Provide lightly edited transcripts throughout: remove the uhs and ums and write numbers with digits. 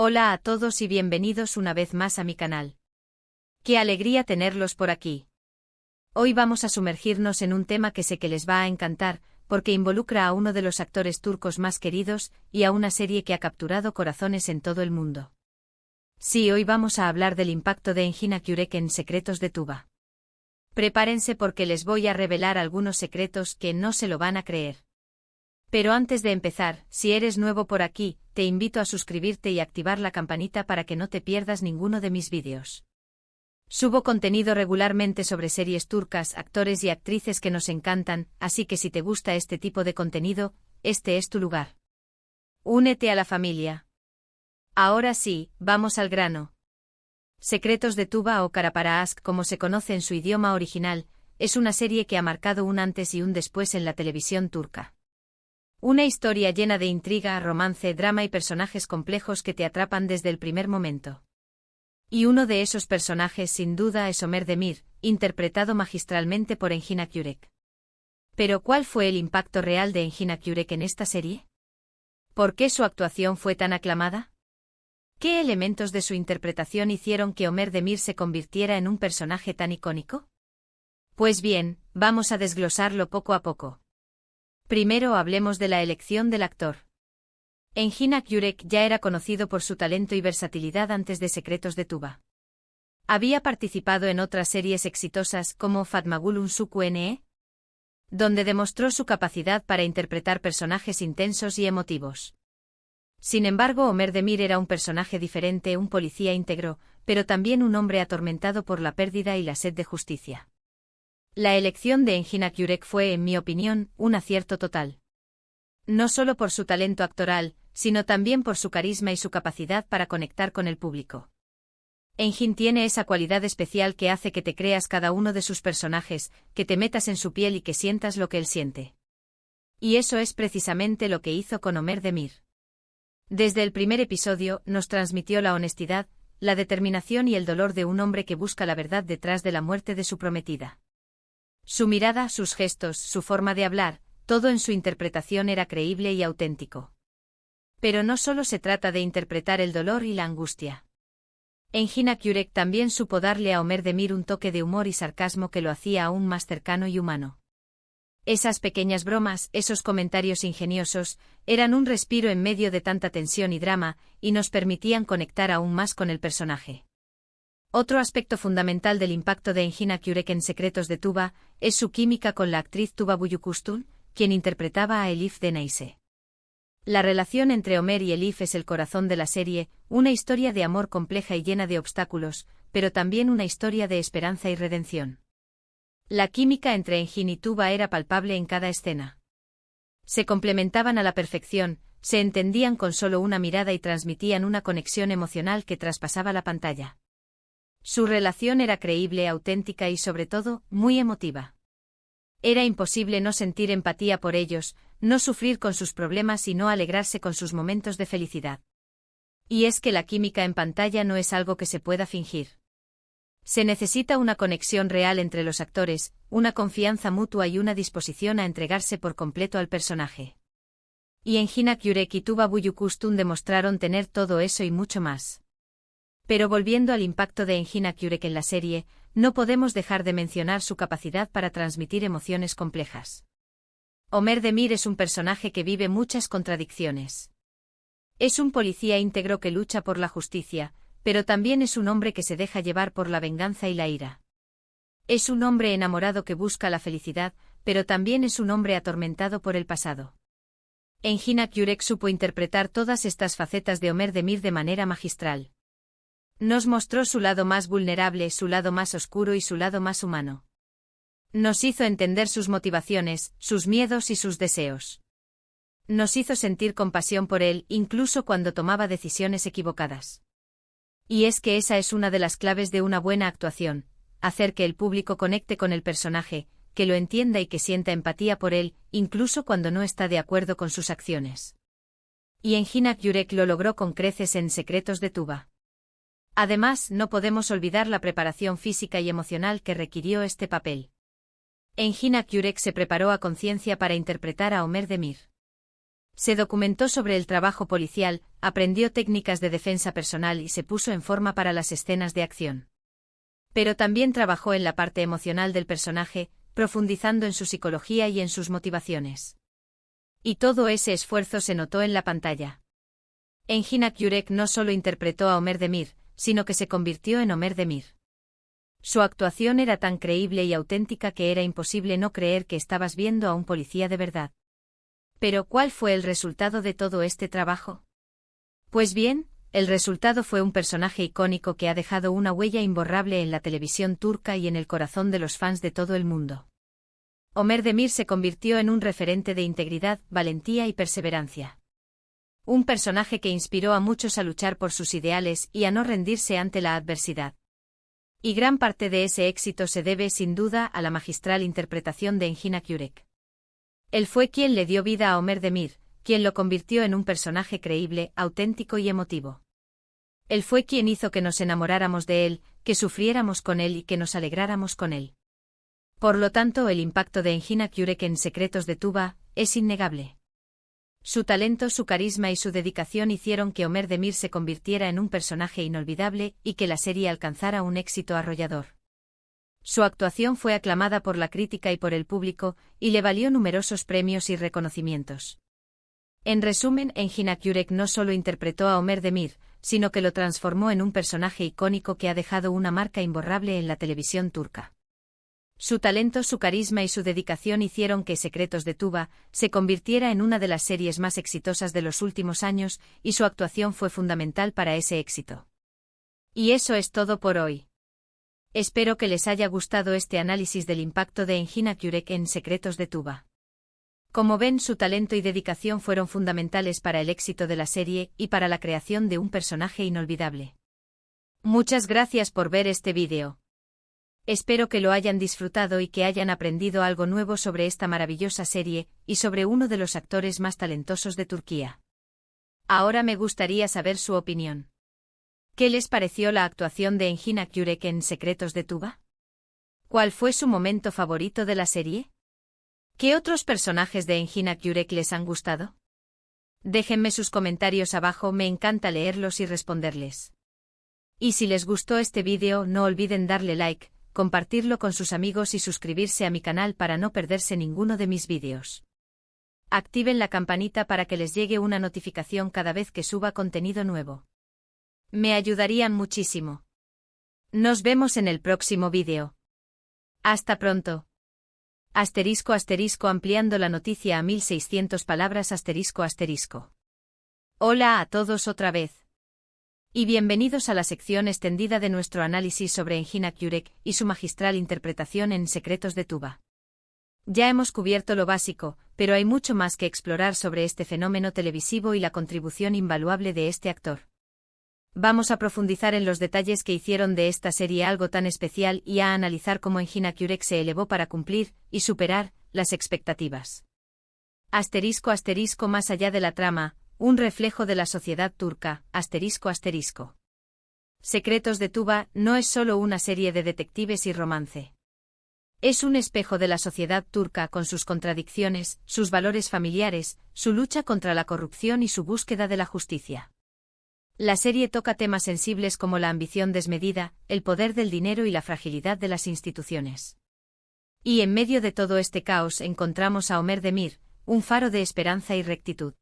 Hola a todos y bienvenidos una vez más a mi canal. ¡Qué alegría tenerlos por aquí! Hoy vamos a sumergirnos en un tema que sé que les va a encantar, porque involucra a uno de los actores turcos más queridos y a una serie que ha capturado corazones en todo el mundo. Sí, hoy vamos a hablar del impacto de Engin Akyurek en Secretos de Tuba. Prepárense porque les voy a revelar algunos secretos que no se lo van a creer. Pero antes de empezar, si eres nuevo por aquí, te invito a suscribirte y activar la campanita para que no te pierdas ninguno de mis vídeos. Subo contenido regularmente sobre series turcas, actores y actrices que nos encantan, así que si te gusta este tipo de contenido, este es tu lugar. Únete a la familia. Ahora sí, vamos al grano. Secretos de Tuba o Karapara-Aşk, como se conoce en su idioma original, es una serie que ha marcado un antes y un después en la televisión turca. Una historia llena de intriga, romance, drama y personajes complejos que te atrapan desde el primer momento. Y uno de esos personajes sin duda es Ömer Demir, interpretado magistralmente por Engin Akyurek. Pero ¿cuál fue el impacto real de Engin Akyurek en esta serie? ¿Por qué su actuación fue tan aclamada? ¿Qué elementos de su interpretación hicieron que Ömer Demir se convirtiera en un personaje tan icónico? Pues bien, vamos a desglosarlo poco a poco. Primero hablemos de la elección del actor. Engin Akyurek ya era conocido por su talento y versatilidad antes de Secretos de Tuba. Había participado en otras series exitosas como Fatmagul Unsuku Ne, donde demostró su capacidad para interpretar personajes intensos y emotivos. Sin embargo, Ömer Demir era un personaje diferente, un policía íntegro, pero también un hombre atormentado por la pérdida y la sed de justicia. La elección de Engin Akyurek fue, en mi opinión, un acierto total. No solo por su talento actoral, sino también por su carisma y su capacidad para conectar con el público. Engin tiene esa cualidad especial que hace que te creas cada uno de sus personajes, que te metas en su piel y que sientas lo que él siente. Y eso es precisamente lo que hizo con Ömer Demir. Desde el primer episodio, nos transmitió la honestidad, la determinación y el dolor de un hombre que busca la verdad detrás de la muerte de su prometida. Su mirada, sus gestos, su forma de hablar, todo en su interpretación era creíble y auténtico. Pero no solo se trata de interpretar el dolor y la angustia. Engin Akyurek también supo darle a Ömer Demir un toque de humor y sarcasmo que lo hacía aún más cercano y humano. Esas pequeñas bromas, esos comentarios ingeniosos, eran un respiro en medio de tanta tensión y drama, y nos permitían conectar aún más con el personaje. Otro aspecto fundamental del impacto de Engin Akyurek en Secretos de Tuba es su química con la actriz Tuba Büyüküstün, quien interpretaba a Elif Deneyse. La relación entre Ömer y Elif es el corazón de la serie, una historia de amor compleja y llena de obstáculos, pero también una historia de esperanza y redención. La química entre Engin y Tuba era palpable en cada escena. Se complementaban a la perfección, se entendían con solo una mirada y transmitían una conexión emocional que traspasaba la pantalla. Su relación era creíble, auténtica y sobre todo, muy emotiva. Era imposible no sentir empatía por ellos, no sufrir con sus problemas y no alegrarse con sus momentos de felicidad. Y es que la química en pantalla no es algo que se pueda fingir. Se necesita una conexión real entre los actores, una confianza mutua y una disposición a entregarse por completo al personaje. Y Engin Akyurek y Tuba Büyüküstün demostraron tener todo eso y mucho más. Pero volviendo al impacto de Engin Akyurek en la serie, no podemos dejar de mencionar su capacidad para transmitir emociones complejas. Ömer Demir es un personaje que vive muchas contradicciones. Es un policía íntegro que lucha por la justicia, pero también es un hombre que se deja llevar por la venganza y la ira. Es un hombre enamorado que busca la felicidad, pero también es un hombre atormentado por el pasado. Engin Akyurek supo interpretar todas estas facetas de Ömer Demir de manera magistral. Nos mostró su lado más vulnerable, su lado más oscuro y su lado más humano. Nos hizo entender sus motivaciones, sus miedos y sus deseos. Nos hizo sentir compasión por él, incluso cuando tomaba decisiones equivocadas. Y es que esa es una de las claves de una buena actuación, hacer que el público conecte con el personaje, que lo entienda y que sienta empatía por él, incluso cuando no está de acuerdo con sus acciones. Y Engin Akyurek lo logró con creces en Secretos de Tuba. Además, no podemos olvidar la preparación física y emocional que requirió este papel. Engin Akyurek se preparó a conciencia para interpretar a Ömer Demir. Se documentó sobre el trabajo policial, aprendió técnicas de defensa personal y se puso en forma para las escenas de acción. Pero también trabajó en la parte emocional del personaje, profundizando en su psicología y en sus motivaciones. Y todo ese esfuerzo se notó en la pantalla. Engin Akyurek no solo interpretó a Ömer Demir, sino que se convirtió en Ömer Demir. Su actuación era tan creíble y auténtica que era imposible no creer que estabas viendo a un policía de verdad. Pero, ¿cuál fue el resultado de todo este trabajo? Pues bien, el resultado fue un personaje icónico que ha dejado una huella imborrable en la televisión turca y en el corazón de los fans de todo el mundo. Ömer Demir se convirtió en un referente de integridad, valentía y perseverancia. Un personaje que inspiró a muchos a luchar por sus ideales y a no rendirse ante la adversidad. Y gran parte de ese éxito se debe, sin duda, a la magistral interpretación de Engin Akyurek. Él fue quien le dio vida a Ömer Demir, quien lo convirtió en un personaje creíble, auténtico y emotivo. Él fue quien hizo que nos enamoráramos de él, que sufriéramos con él y que nos alegráramos con él. Por lo tanto, el impacto de Engin Akyurek en Secretos de Tuba es innegable. Su talento, su carisma y su dedicación hicieron que Ömer Demir se convirtiera en un personaje inolvidable y que la serie alcanzara un éxito arrollador. Su actuación fue aclamada por la crítica y por el público, y le valió numerosos premios y reconocimientos. En resumen, Engin Akyurek no solo interpretó a Ömer Demir, sino que lo transformó en un personaje icónico que ha dejado una marca imborrable en la televisión turca. Su talento, su carisma y su dedicación hicieron que Secretos de Tuba se convirtiera en una de las series más exitosas de los últimos años, y su actuación fue fundamental para ese éxito. Y eso es todo por hoy. Espero que les haya gustado este análisis del impacto de Engin Akyurek en Secretos de Tuba. Como ven, su talento y dedicación fueron fundamentales para el éxito de la serie y para la creación de un personaje inolvidable. Muchas gracias por ver este vídeo. Espero que lo hayan disfrutado y que hayan aprendido algo nuevo sobre esta maravillosa serie y sobre uno de los actores más talentosos de Turquía. Ahora me gustaría saber su opinión. ¿Qué les pareció la actuación de Engin Akyurek en Secretos de Tuba? ¿Cuál fue su momento favorito de la serie? ¿Qué otros personajes de Engin Akyurek les han gustado? Déjenme sus comentarios abajo, me encanta leerlos y responderles. Y si les gustó este vídeo, no olviden darle like, compartirlo con sus amigos y suscribirse a mi canal para no perderse ninguno de mis vídeos. Activen la campanita para que les llegue una notificación cada vez que suba contenido nuevo. Me ayudarían muchísimo. Nos vemos en el próximo vídeo. Hasta pronto. *** ampliando la noticia a 1600 palabras ***. Hola a todos otra vez. Y bienvenidos a la sección extendida de nuestro análisis sobre Engin Akyurek y su magistral interpretación en Secretos de Tuba. Ya hemos cubierto lo básico, pero hay mucho más que explorar sobre este fenómeno televisivo y la contribución invaluable de este actor. Vamos a profundizar en los detalles que hicieron de esta serie algo tan especial y a analizar cómo Engin Akyurek se elevó para cumplir y superar las expectativas. *** Más allá de la trama, un reflejo de la sociedad turca. ***. Secretos de Tuba no es solo una serie de detectives y romance. Es un espejo de la sociedad turca con sus contradicciones, sus valores familiares, su lucha contra la corrupción y su búsqueda de la justicia. La serie toca temas sensibles como la ambición desmedida, el poder del dinero y la fragilidad de las instituciones. Y en medio de todo este caos encontramos a Ömer Demir, un faro de esperanza y rectitud.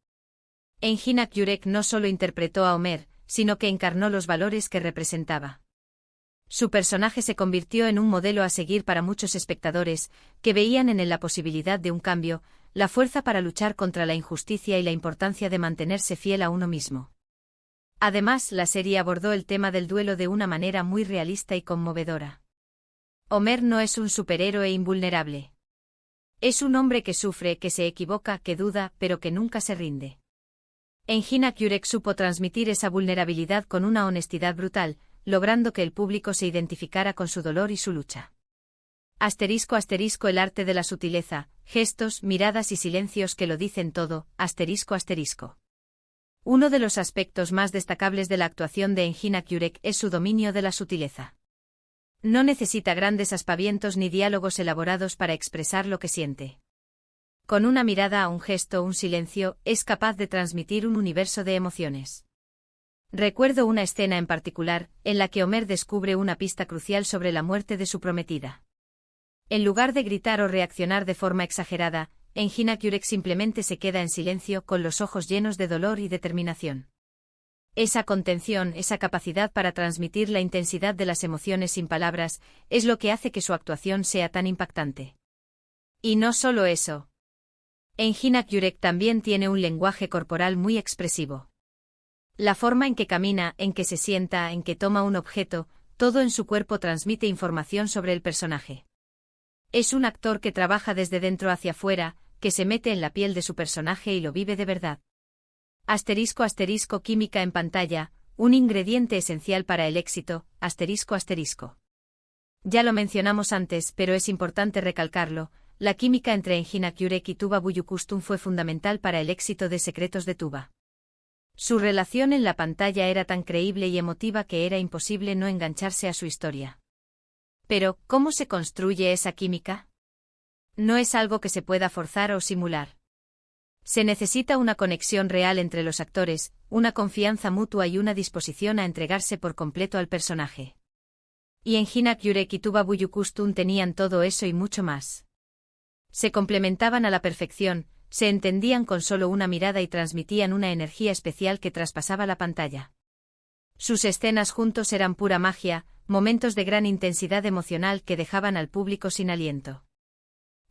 Engin Akyurek no solo interpretó a Ömer, sino que encarnó los valores que representaba. Su personaje se convirtió en un modelo a seguir para muchos espectadores, que veían en él la posibilidad de un cambio, la fuerza para luchar contra la injusticia y la importancia de mantenerse fiel a uno mismo. Además, la serie abordó el tema del duelo de una manera muy realista y conmovedora. Ömer no es un superhéroe invulnerable. Es un hombre que sufre, que se equivoca, que duda, pero que nunca se rinde. Engin Akyurek supo transmitir esa vulnerabilidad con una honestidad brutal, logrando que el público se identificara con su dolor y su lucha. ***, el arte de la sutileza, gestos, miradas y silencios que lo dicen todo. ***. Uno de los aspectos más destacables de la actuación de Engin Akyurek es su dominio de la sutileza. No necesita grandes aspavientos ni diálogos elaborados para expresar lo que siente. Con una mirada, un gesto, un silencio, es capaz de transmitir un universo de emociones. Recuerdo una escena en particular, en la que Homer descubre una pista crucial sobre la muerte de su prometida. En lugar de gritar o reaccionar de forma exagerada, Enjina-Kürek simplemente se queda en silencio con los ojos llenos de dolor y determinación. Esa contención, esa capacidad para transmitir la intensidad de las emociones sin palabras, es lo que hace que su actuación sea tan impactante. Y no solo eso. Enjina-Kürek también tiene un lenguaje corporal muy expresivo. La forma en que camina, en que se sienta, en que toma un objeto, todo en su cuerpo transmite información sobre el personaje. Es un actor que trabaja desde dentro hacia afuera, que se mete en la piel de su personaje y lo vive de verdad. Asterisco asterisco química en pantalla, un ingrediente esencial para el éxito, asterisco asterisco. Ya lo mencionamos antes, pero es importante recalcarlo, la química entre Enjina-Kürek y Tuba Büyüküstün fue fundamental para el éxito de Secretos de Tuba. Su relación en la pantalla era tan creíble y emotiva que era imposible no engancharse a su historia. Pero, ¿cómo se construye esa química? No es algo que se pueda forzar o simular. Se necesita una conexión real entre los actores, una confianza mutua y una disposición a entregarse por completo al personaje. Y Enjina-Kürek y Tuba Büyüküstün tenían todo eso y mucho más. Se complementaban a la perfección, se entendían con solo una mirada y transmitían una energía especial que traspasaba la pantalla. Sus escenas juntos eran pura magia, momentos de gran intensidad emocional que dejaban al público sin aliento.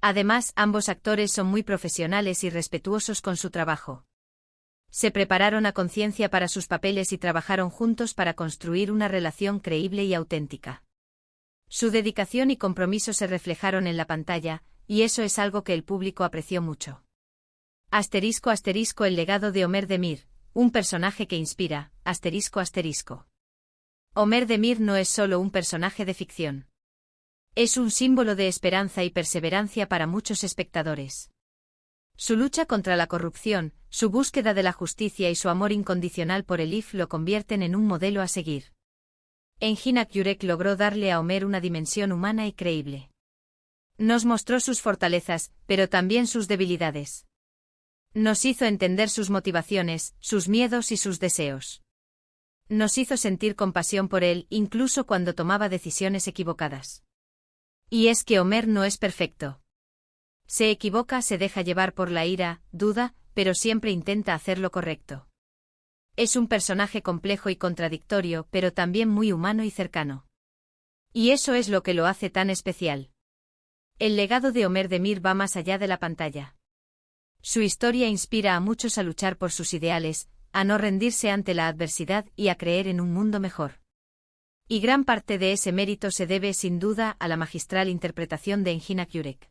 Además, ambos actores son muy profesionales y respetuosos con su trabajo. Se prepararon a conciencia para sus papeles y trabajaron juntos para construir una relación creíble y auténtica. Su dedicación y compromiso se reflejaron en la pantalla, y eso es algo que el público apreció mucho. Asterisco asterisco el legado de Homer Demir, un personaje que inspira, asterisco asterisco. Homer Demir no es solo un personaje de ficción. Es un símbolo de esperanza y perseverancia para muchos espectadores. Su lucha contra la corrupción, su búsqueda de la justicia y su amor incondicional por Elif lo convierten en un modelo a seguir. Enjina-Kürek logró darle a Homer una dimensión humana y creíble. Nos mostró sus fortalezas, pero también sus debilidades. Nos hizo entender sus motivaciones, sus miedos y sus deseos. Nos hizo sentir compasión por él, incluso cuando tomaba decisiones equivocadas. Y es que Homer no es perfecto. Se equivoca, se deja llevar por la ira, duda, pero siempre intenta hacer lo correcto. Es un personaje complejo y contradictorio, pero también muy humano y cercano. Y eso es lo que lo hace tan especial. El legado de Homer Demir va más allá de la pantalla. Su historia inspira a muchos a luchar por sus ideales, a no rendirse ante la adversidad y a creer en un mundo mejor. Y gran parte de ese mérito se debe, sin duda, a la magistral interpretación de Enjina-Kürek.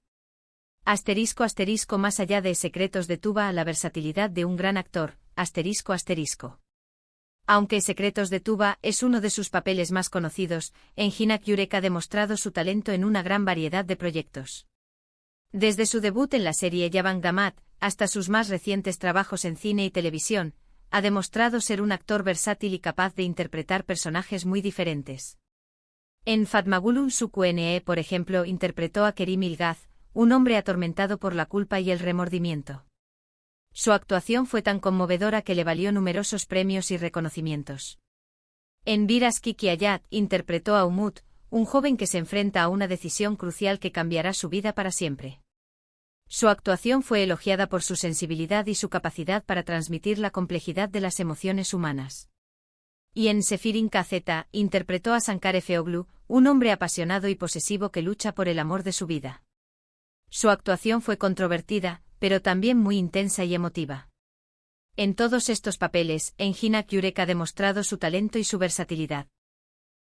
Asterisco asterisco más allá de Secretos de Tuba a la versatilidad de un gran actor, asterisco asterisco. Aunque Secretos de Tuba es uno de sus papeles más conocidos, Enjina-Kürek ha demostrado su talento en una gran variedad de proyectos. Desde su debut en la serie Jabang Damat, hasta sus más recientes trabajos en cine y televisión, ha demostrado ser un actor versátil y capaz de interpretar personajes muy diferentes. En Fatmagulum Suku-Ne, por ejemplo, interpretó a Kerim Ilgaz, un hombre atormentado por la culpa y el remordimiento. Su actuación fue tan conmovedora que le valió numerosos premios y reconocimientos. En Biraz Kiki Hayat, interpretó a Umut, un joven que se enfrenta a una decisión crucial que cambiará su vida para siempre. Su actuación fue elogiada por su sensibilidad y su capacidad para transmitir la complejidad de las emociones humanas. Y en Sefirin Kazeta, interpretó a Sankar Efeoglu, un hombre apasionado y posesivo que lucha por el amor de su vida. Su actuación fue controvertida, pero también muy intensa y emotiva. En todos estos papeles, Enjina-Kürek ha demostrado su talento y su versatilidad.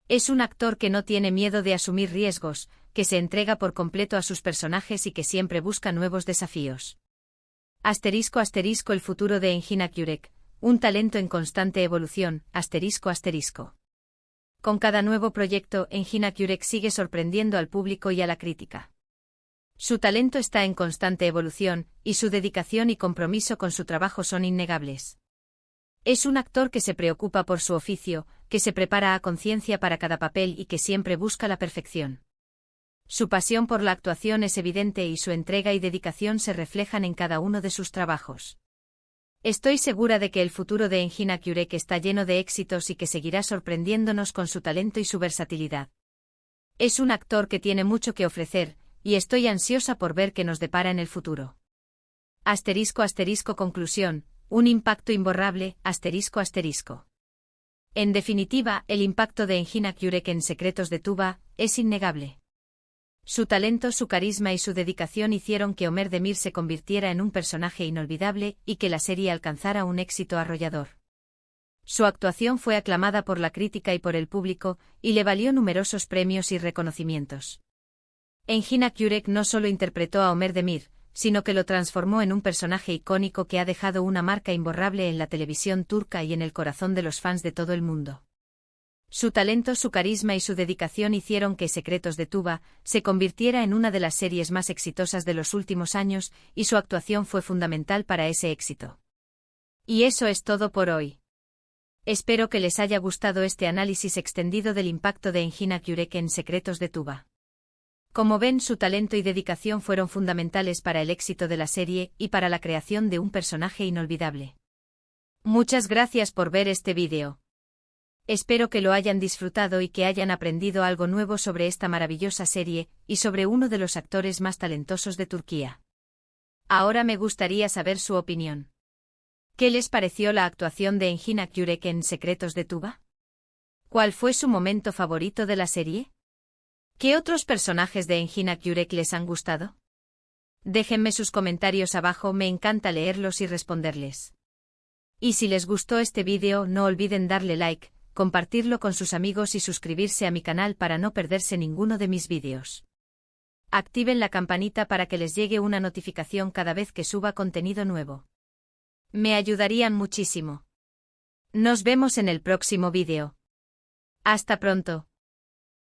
Es un actor que no tiene miedo de asumir riesgos, que se entrega por completo a sus personajes y que siempre busca nuevos desafíos. Asterisco asterisco el futuro de Enjina-Kürek, un talento en constante evolución, asterisco asterisco. Con cada nuevo proyecto, Enjina-Kürek sigue sorprendiendo al público y a la crítica. Su talento está en constante evolución, y su dedicación y compromiso con su trabajo son innegables. Es un actor que se preocupa por su oficio, que se prepara a conciencia para cada papel y que siempre busca la perfección. Su pasión por la actuación es evidente y su entrega y dedicación se reflejan en cada uno de sus trabajos. Estoy segura de que el futuro de Engin Akyurek está lleno de éxitos y que seguirá sorprendiéndonos con su talento y su versatilidad. Es un actor que tiene mucho que ofrecer, y estoy ansiosa por ver qué nos depara en el futuro. *** Conclusión, un impacto imborrable, ***. En definitiva, el impacto de Engin Akyurek en Secretos de Tuba es innegable. Su talento, su carisma y su dedicación hicieron que Ömer Demir se convirtiera en un personaje inolvidable y que la serie alcanzara un éxito arrollador. Su actuación fue aclamada por la crítica y por el público, y le valió numerosos premios y reconocimientos. Engin Akyurek no solo interpretó a Ömer Demir, sino que lo transformó en un personaje icónico que ha dejado una marca imborrable en la televisión turca y en el corazón de los fans de todo el mundo. Su talento, su carisma y su dedicación hicieron que Secretos de Tuba se convirtiera en una de las series más exitosas de los últimos años, y su actuación fue fundamental para ese éxito. Y eso es todo por hoy. Espero que les haya gustado este análisis extendido del impacto de Engin Akyurek en Secretos de Tuba. Como ven, su talento y dedicación fueron fundamentales para el éxito de la serie y para la creación de un personaje inolvidable. Muchas gracias por ver este vídeo. Espero que lo hayan disfrutado y que hayan aprendido algo nuevo sobre esta maravillosa serie y sobre uno de los actores más talentosos de Turquía. Ahora me gustaría saber su opinión. ¿Qué les pareció la actuación de Engin Akyurek en Secretos de Tuba? ¿Cuál fue su momento favorito de la serie? ¿Qué otros personajes de Engin Akyurek les han gustado? Déjenme sus comentarios abajo, me encanta leerlos y responderles. Y si les gustó este vídeo, no olviden darle like, compartirlo con sus amigos y suscribirse a mi canal para no perderse ninguno de mis vídeos. Activen la campanita para que les llegue una notificación cada vez que suba contenido nuevo. Me ayudarían muchísimo. Nos vemos en el próximo vídeo. Hasta pronto.